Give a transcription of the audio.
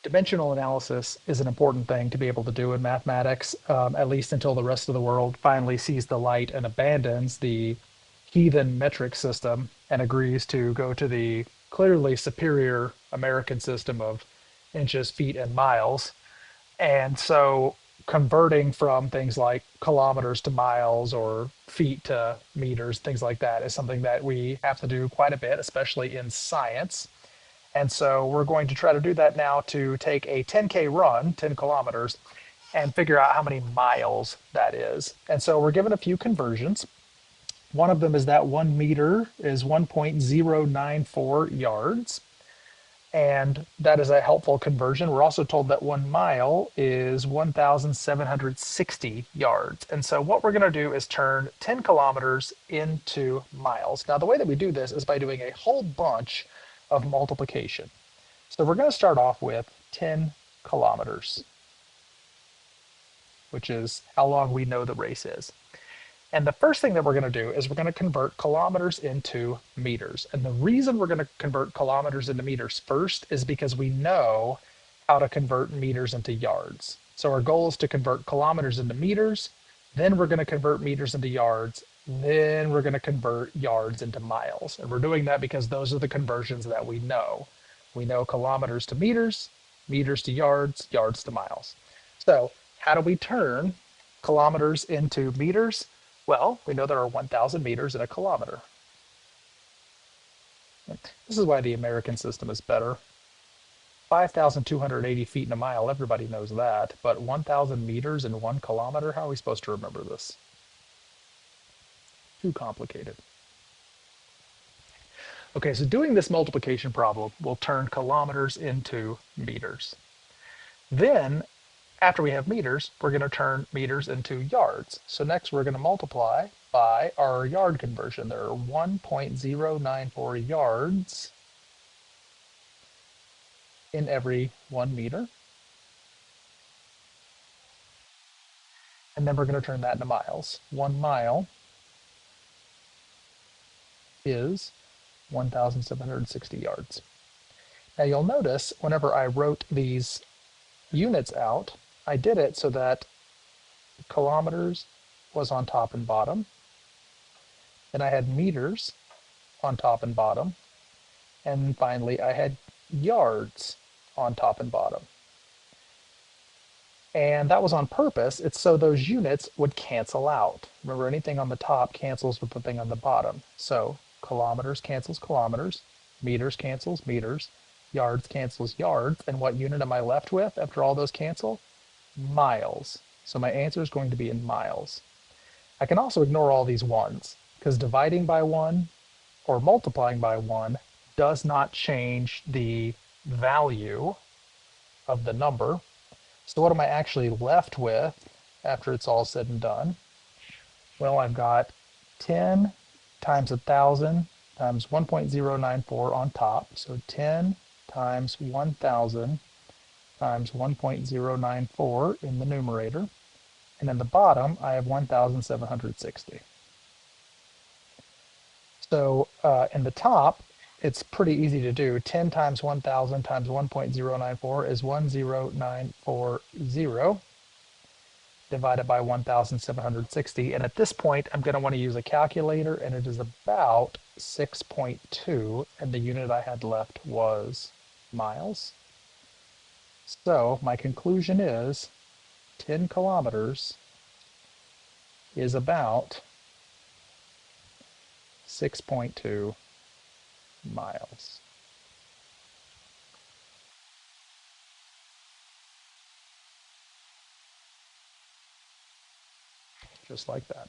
Dimensional analysis is an important thing to be able to do in mathematics, at least until the rest of the world finally sees the light and abandons the heathen metric system and agrees to go to the clearly superior American system of inches, feet, and miles. And so converting from things like kilometers to miles or feet to meters, things like that, is something that we have to do quite a bit, especially in science. And so we're going to try to do that now to take a 10K run, 10 kilometers, and figure out how many miles that is. And so we're given a few conversions. One of them is that 1 meter is 1.094 yards. And that is a helpful conversion. We're also told that 1 mile is 1,760 yards. And so what we're going to do is turn 10 kilometers into miles. Now, the way that we do this is by doing a whole bunch of multiplication. So we're going to start off with 10 kilometers, which is how long we know the race is. And the first thing that we're going to do is we're going to convert kilometers into meters. And the reason we're going to convert kilometers into meters first is because we know how to convert meters into yards. So our goal is to convert kilometers into meters, then we're going to convert meters into yards, then we're going to convert yards into miles. And we're doing that because those are the conversions that we know. We know kilometers to meters, meters to yards, yards to miles. So how do we turn kilometers into meters? Well, we know there are 1,000 meters in a kilometer. This is why the American system is better. 5,280 feet in a mile, everybody knows that. But 1,000 meters in 1 kilometer, how are we supposed to remember this? Too complicated. Okay, so doing this multiplication problem will turn kilometers into meters. Then, after we have meters, we're going to turn meters into yards. So next we're going to multiply by our yard conversion. There are 1.094 yards in every 1 meter. And then we're going to turn that into miles. 1 mile is 1,760 yards. Now you'll notice whenever I wrote these units out, I did it so that kilometers was on top and bottom. Then I had meters on top and bottom. And finally, I had yards on top and bottom. And that was on purpose. It's so those units would cancel out. Remember, anything on the top cancels with the thing on the bottom. So kilometers cancels kilometers, meters cancels meters, yards cancels yards. And what unit am I left with after all those cancel? Miles. So my answer is going to be in miles. I can also ignore all these ones because dividing by one or multiplying by one does not change the value of the number. So what am I actually left with after it's all said and done? Well, I've got 10 times 1,000 times 1.094 on top. So 10 times 1,000 times 1.094 in the numerator. And in the bottom, I have 1,760. So in the top, it's pretty easy to do. 10 times 1,000 times 1.094 is 10940 divided by 1,760. And at this point, I'm going to want to use a calculator, and it is about 6.2. And the unit I had left was miles. So my conclusion is 10 kilometers is about 6.2 miles. Just like that.